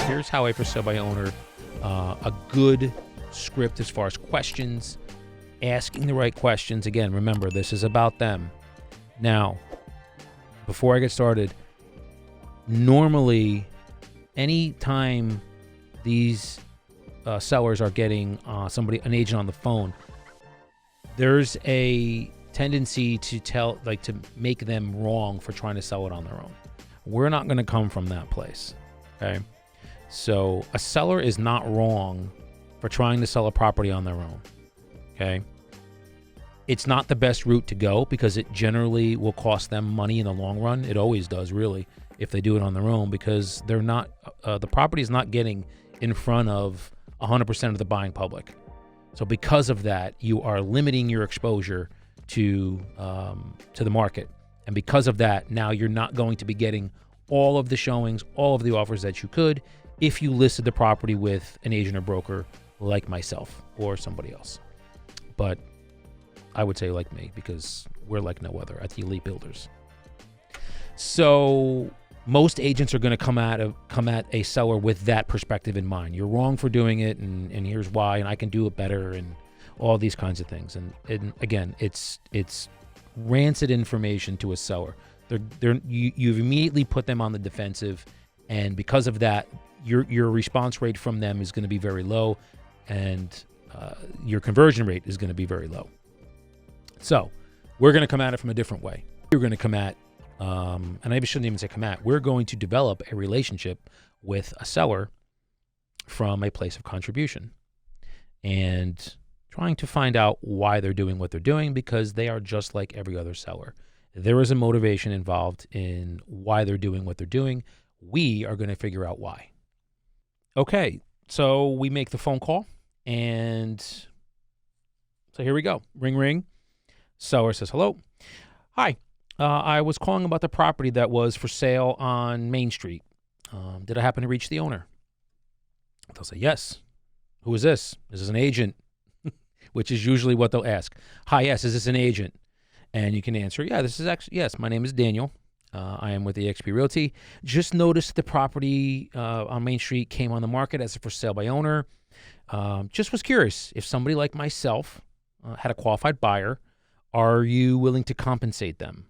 here's how a for sale by owner, a good script as far as questions, asking the right questions. Again, remember, this is about them. Now, before I get started, normally, anytime these sellers are getting an agent on the phone, there's a tendency to make them wrong for trying to sell it on their own. We're not going to come from that place, okay? So a seller is not wrong for trying to sell a property on their own, okay? It's not the best route to go because it generally will cost them money in the long run. It always does, really, if they do it on their own, because they're not the property is not getting in front of 100% of the buying public. So because of that, you are limiting your exposure to the market. And because of that, now you're not going to be getting all of the showings, all of the offers that you could if you listed the property with an agent or broker like myself or somebody else. But I would say like me, because we're like no other at the Elite Builders. So most agents are going to come at a seller with that perspective in mind. You're wrong for doing it, and here's why, and I can do it better, and all these kinds of things. And again, it's rancid information to a seller. You've immediately put them on the defensive, and because of that, your response rate from them is going to be very low, and your conversion rate is going to be very low. So we're going to come at it from a different way. We're going to come at, and I shouldn't even say come at, we're going to develop a relationship with a seller from a place of contribution and trying to find out why they're doing what they're doing, because they are just like every other seller. There is a motivation involved in why they're doing what they're doing. We are going to figure out why. Okay, so we make the phone call, and so here we go. Ring, ring. Seller says, hello. Hi, I was calling about the property that was for sale on Main Street. Did I happen to reach the owner? They'll say, yes. Who is this? Is this an agent? Which is usually what they'll ask. Hi, yes, is this an agent? And you can answer, yeah, this is actually, yes, my name is Daniel. I am with eXp Realty. Just noticed the property on Main Street came on the market as a for sale by owner. Just was curious if somebody like myself had a qualified buyer, are you willing to compensate them?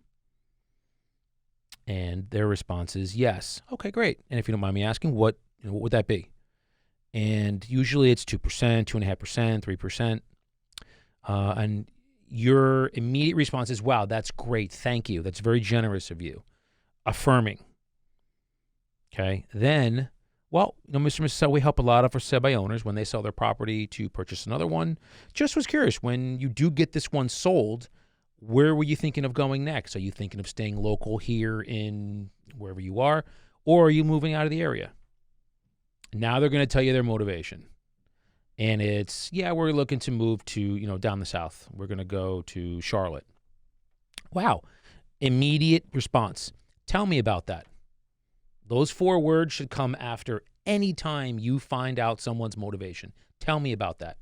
And their response is yes. Okay, great. And if you don't mind me asking, what would that be? And usually it's 2%, 2.5%, 3%. And your immediate response is, wow, that's great. Thank you. That's very generous of you. Affirming. Okay. Then, well, Mr. and Mrs. Seller, we help a lot of for sale by owners when they sell their property to purchase another one. Just was curious, when you do get this one sold, where were you thinking of going next? Are you thinking of staying local here in wherever you are, or are you moving out of the area? Now they're going to tell you their motivation. And it's, yeah, we're looking to move to, down the south. We're going to go to Charlotte. Wow. Immediate response. Tell me about that. Those 4 words should come after any time you find out someone's motivation. Tell me about that.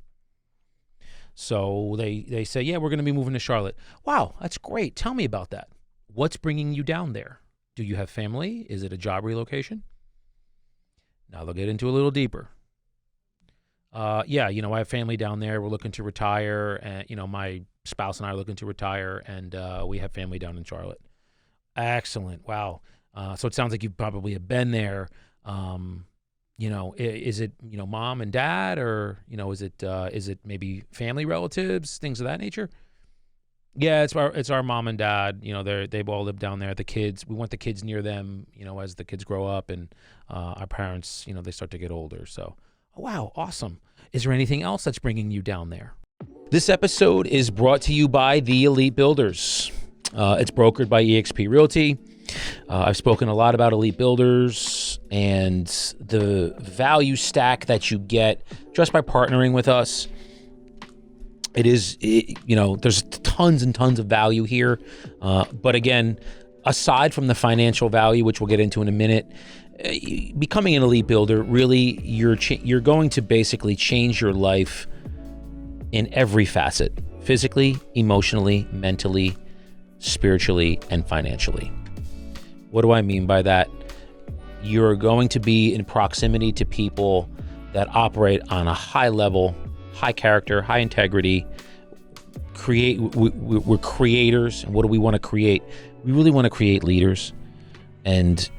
So they say, yeah, we're going to be moving to Charlotte. Wow, that's great. Tell me about that. What's bringing you down there? Do you have family? Is it a job relocation? Now they'll get into a little deeper. Yeah, I have family down there. We're looking to retire, and my spouse and I are looking to retire, and we have family down in Charlotte. Excellent. Wow. So it sounds like you probably have been there. Is it mom and dad, or is it maybe family relatives, things of that nature? Yeah, it's our mom and dad. They've all lived down there. The kids, we want the kids near them. As the kids grow up, and our parents, they start to get older. So. Wow, awesome. Is there anything else that's bringing you down there? This episode is brought to you by the Elite Builders. It's brokered by eXp Realty. I've spoken a lot about Elite Builders and the value stack that you get just by partnering with us. There's tons and tons of value here. But again, aside from the financial value, which we'll get into in a minute, becoming an Elite Builder, really, you're going to basically change your life in every facet: physically, emotionally, mentally, spiritually, and financially. What do I mean by that? You're going to be in proximity to people that operate on a high level, high character, high integrity. We're creators. And what do we want to create? We really want to create leaders and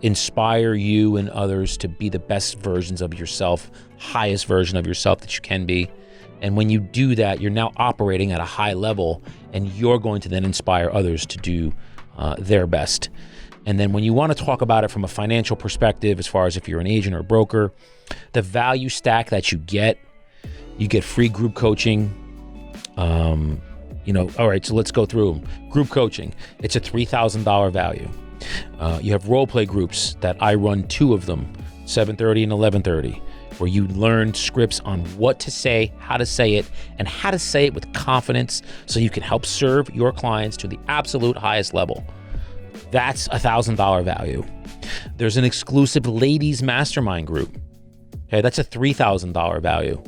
inspire you and others to be the best versions of yourself, highest version of yourself that you can be. And when you do that, you're now operating at a high level, and you're going to then inspire others to do their best. And then when you want to talk about it from a financial perspective, as far as if you're an agent or a broker, the value stack that you get free group coaching. All right, so let's go through them. Group coaching, it's a $3,000 value. You have role play groups that I run 2 of them, 7:30 and 11:30, where you learn scripts on what to say, how to say it, and how to say it with confidence so you can help serve your clients to the absolute highest level. That's a $1,000 value. There's an exclusive ladies mastermind group. Okay, that's a $3,000 value.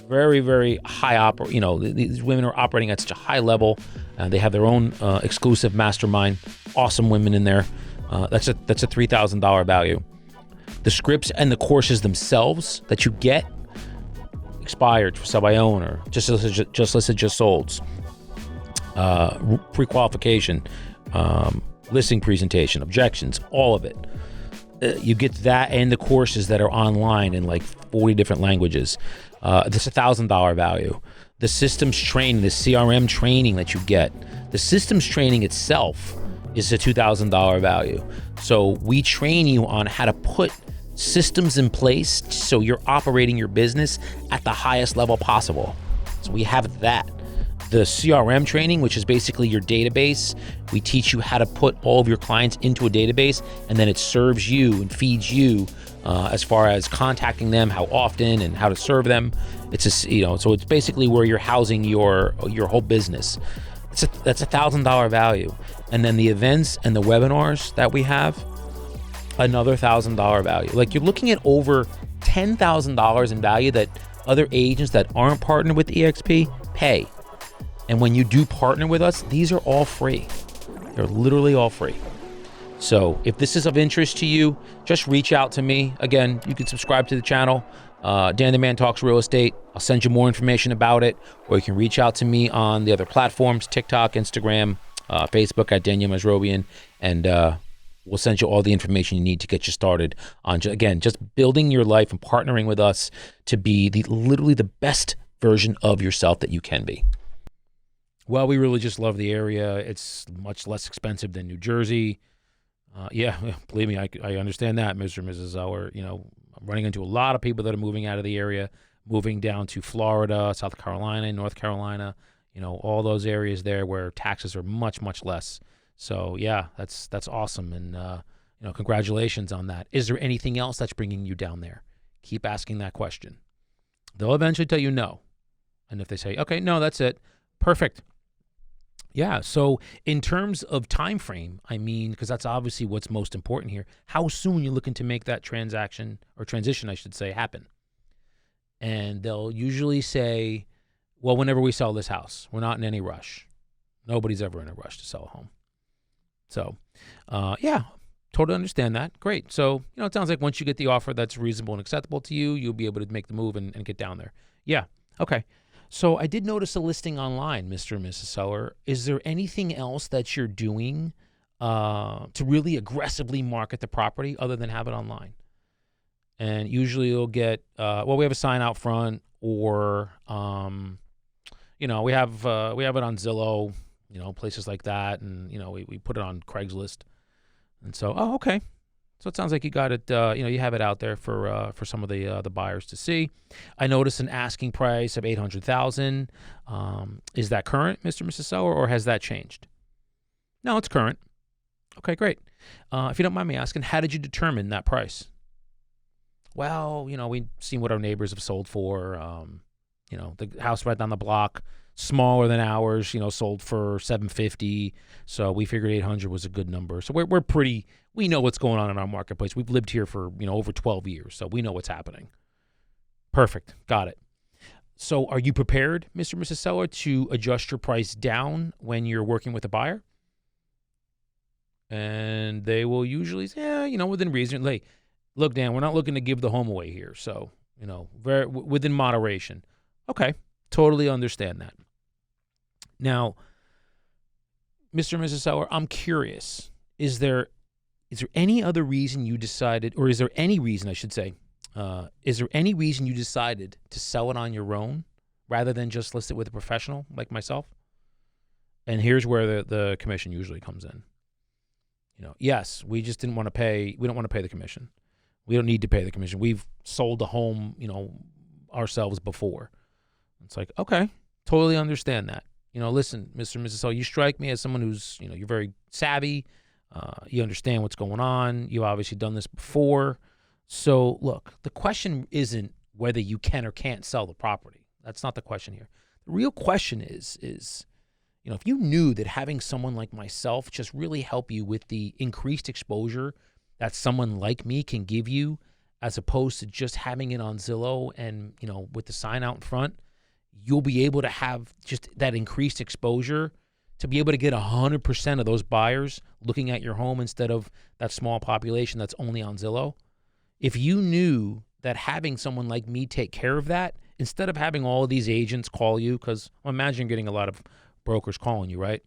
Very, very high these women are operating at such a high level. They have their own exclusive mastermind. Awesome women in there. That's a $3,000 value. The scripts and the courses themselves that you get, expired, for sell by own, or just listed, just solds, pre-qualification, listing presentation, objections, all of it. You get that and the courses that are online in like 40 different languages. That's a $1,000 value. The systems training, the CRM training that you get, the systems training itself is a $2,000 value. So we train you on how to put systems in place so you're operating your business at the highest level possible. So we have that. The CRM training, which is basically your database, we teach you how to put all of your clients into a database, and then it serves you and feeds you as far as contacting them, how often, and how to serve them. It's so it's basically where you're housing your whole business. That's a $1,000 value. And then the events and the webinars that we have, another $1,000 value. Like, you're looking at over $10,000 in value that other agents that aren't partnered with EXP pay. And when you do partner with us, these are all free. They're literally all free. So if this is of interest to you, just reach out to me. Again, you can subscribe to the channel, Dan the Man Talks Real Estate. I'll send you more information about it, or you can reach out to me on the other platforms, TikTok, Instagram, Facebook at Daniel Masrobian, and we'll send you all the information you need to get you started on, again, just building your life and partnering with us to be literally the best version of yourself that you can be. Well, we really just love the area. It's much less expensive than New Jersey. Yeah, believe me, I understand that, Mr. and Mrs. Zeller. I'm running into a lot of people that are moving out of the area, moving down to Florida, South Carolina, North Carolina, all those areas there where taxes are much, much less. So yeah, that's awesome. And, congratulations on that. Is there anything else that's bringing you down there? Keep asking that question. They'll eventually tell you no. And if they say, okay, no, that's it. Perfect. Yeah. So in terms of time frame, because that's obviously what's most important here. How soon you're looking to make that transaction or transition, I should say, happen? And they'll usually say, well, whenever we sell this house, we're not in any rush. Nobody's ever in a rush to sell a home. So, yeah, totally understand that. Great. So, it sounds like once you get the offer that's reasonable and acceptable to you, you'll be able to make the move and get down there. Yeah. Okay. So I did notice a listing online, Mr. and Mrs. Seller. Is there anything else that you're doing to really aggressively market the property other than have it online? And usually you'll get, we have a sign out front, or, we have it on Zillow, places like that. And, we put it on Craigslist. And so, okay. So it sounds like you got it, you have it out there for some of the buyers to see. I noticed an asking price of $800,000. Is that current, Mr. and Mrs. Seller, or has that changed? No, it's current. Okay, great. If you don't mind me asking, how did you determine that price? Well, we've seen what our neighbors have sold for. The house right down the block, smaller than ours, sold for $750. So we figured 800 was a good number. So we know what's going on in our marketplace. We've lived here for, over 12 years. So we know what's happening. Perfect. Got it. So are you prepared, Mr. and Mrs. Seller, to adjust your price down when you're working with a buyer? And they will usually say, yeah, within reason. Like, look, Dan, we're not looking to give the home away here. So, within moderation. Okay, totally understand that. Now, Mr. and Mrs. Seller, I'm curious. Is there any other reason you decided, or is there any reason, I should say, is there any reason you decided to sell it on your own rather than just list it with a professional like myself? And here's where the commission usually comes in. Yes, we just didn't want to pay. We don't want to pay the commission. We don't need to pay the commission. We've sold a home, ourselves before. It's like, okay, totally understand that. Listen, Mr. and Mrs. Seller, you strike me as someone who's, you're very savvy. You understand what's going on. You've obviously done this before. So, look, the question isn't whether you can or can't sell the property. That's not the question here. The real question is if you knew that having someone like myself just really help you with the increased exposure that someone like me can give you, as opposed to just having it on Zillow and, with the sign out in front, you'll be able to have just that increased exposure to be able to get 100% of those buyers looking at your home instead of that small population that's only on Zillow. If you knew that having someone like me take care of that, instead of having all of these agents call you, because I'm imagining getting a lot of brokers calling you, right?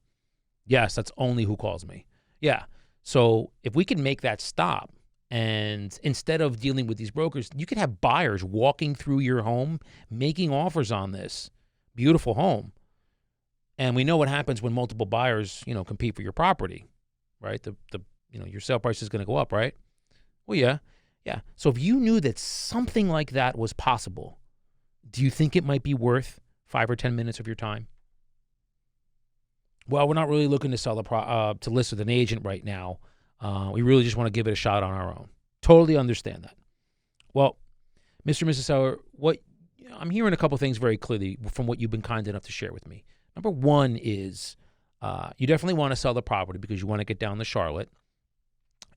Yes, that's only who calls me. Yeah. So if we can make that stop, and instead of dealing with these brokers, you could have buyers walking through your home, making offers on this beautiful home. And we know what happens when multiple buyers, compete for your property, right? Your sale price is going to go up, right? Well, yeah. So if you knew that something like that was possible, do you think it might be worth 5 or 10 minutes of your time? Well, we're not really looking to sell to list with an agent right now. We really just want to give it a shot on our own. Totally understand that. Well, Mr. and Mrs. Seller, I'm hearing a couple things very clearly from what you've been kind enough to share with me. Number one is you definitely want to sell the property because you want to get down to Charlotte.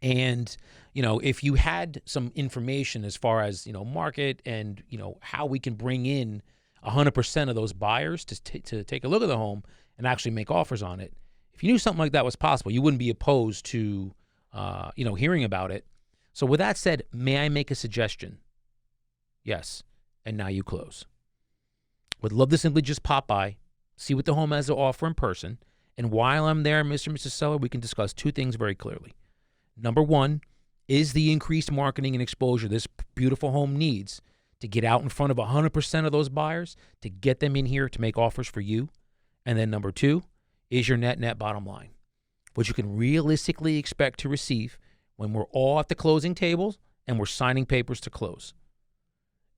And, if you had some information as far as, market and, how we can bring in 100% of those buyers to take a look at the home and actually make offers on it. If you knew something like that was possible, you wouldn't be opposed to, hearing about it. So with that said, may I make a suggestion? Yes. And now you close. Would love to simply just pop by, see what the home has to offer in person. And while I'm there, Mr. and Mrs. Seller, we can discuss two things very clearly. Number one, is the increased marketing and exposure this beautiful home needs to get out in front of 100% of those buyers, to get them in here to make offers for you? And then number two, is your net bottom line, what you can realistically expect to receive when we're all at the closing tables and we're signing papers to close.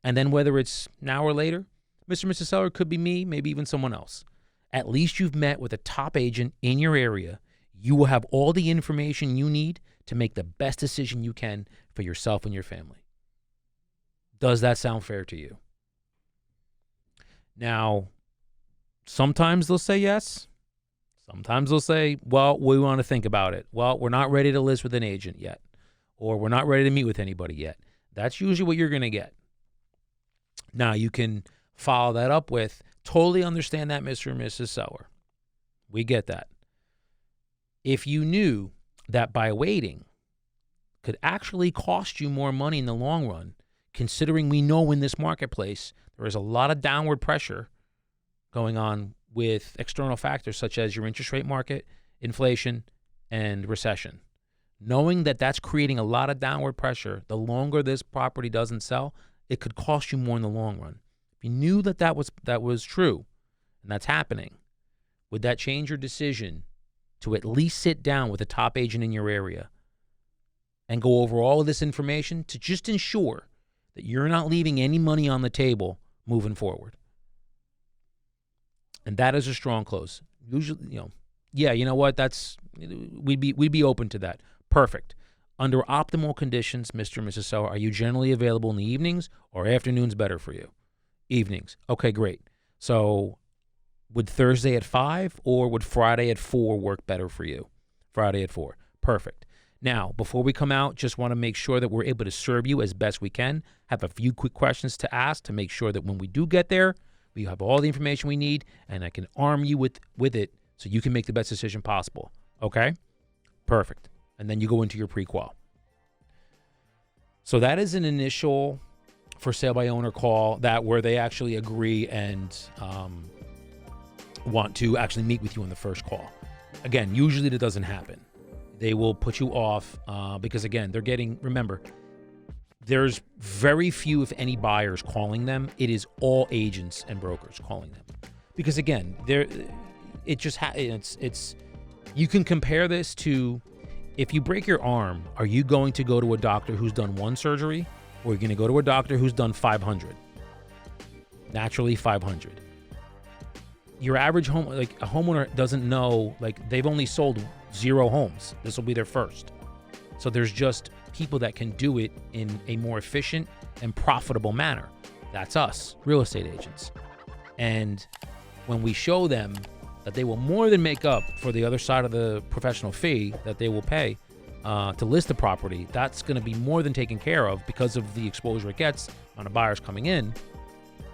And then whether it's now or later, Mr. and Mrs. Seller, could be me, maybe even someone else. At least you've met with a top agent in your area. You will have all the information you need to make the best decision you can for yourself and your family. Does that sound fair to you? Now, sometimes they'll say yes. Sometimes they'll say, well, we want to think about it. Well, we're not ready to list with an agent yet. Or we're not ready to meet with anybody yet. That's usually what you're going to get. Now, you can follow that up with, totally understand that, Mr. and Mrs. Seller. We get that. If you knew that by waiting could actually cost you more money in the long run, considering we know in this marketplace there is a lot of downward pressure going on with external factors such as your interest rate market, inflation, and recession. Knowing that that's creating a lot of downward pressure, the longer this property doesn't sell, it could cost you more in the long run. If you knew that was true, and that's happening, would that change your decision to at least sit down with a top agent in your area and go over all of this information to just ensure that you're not leaving any money on the table moving forward? And that is a strong close. Usually, you know what? We'd be open to that. Perfect. Under optimal conditions, Mr. and Mrs. Seller, are you generally available in the evenings or afternoons better for you? Evenings. Okay, great. So would Thursday at 5 or would Friday at 4 work better for you? Friday at 4. Perfect. Now, before we come out, just want to make sure that we're able to serve you as best we can. Have a few quick questions to ask to make sure that when we do get there, we have all the information we need, and I can arm you with it so you can make the best decision possible. Okay? Perfect. and then you go into your pre-qual. So that is an initial for sale by owner call where they actually agree and want to actually meet with you on the first call. Again, usually that doesn't happen. They will put you off because, again, remember, there's very few, if any, buyers calling them. It is all agents and brokers calling them. Because, again, you can compare this to, if you break your arm, are you going to go to a doctor who's done one surgery, or are you going to go to a doctor who's done 500? Naturally, 500. Your average a homeowner doesn't know, they've only sold 0 homes. This will be their first. So there's just people that can do it in a more efficient and profitable manner. That's us, real estate agents. And when we show them that they will more than make up for the other side of the professional fee that they will pay to list the property, that's going to be more than taken care of because of the exposure it gets on the buyers coming in.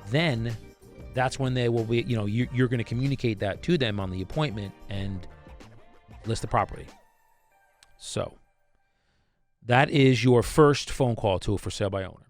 Then that's when they will be, you're going to communicate that to them on the appointment and list the property. So that is your first phone call to a for sale by owner.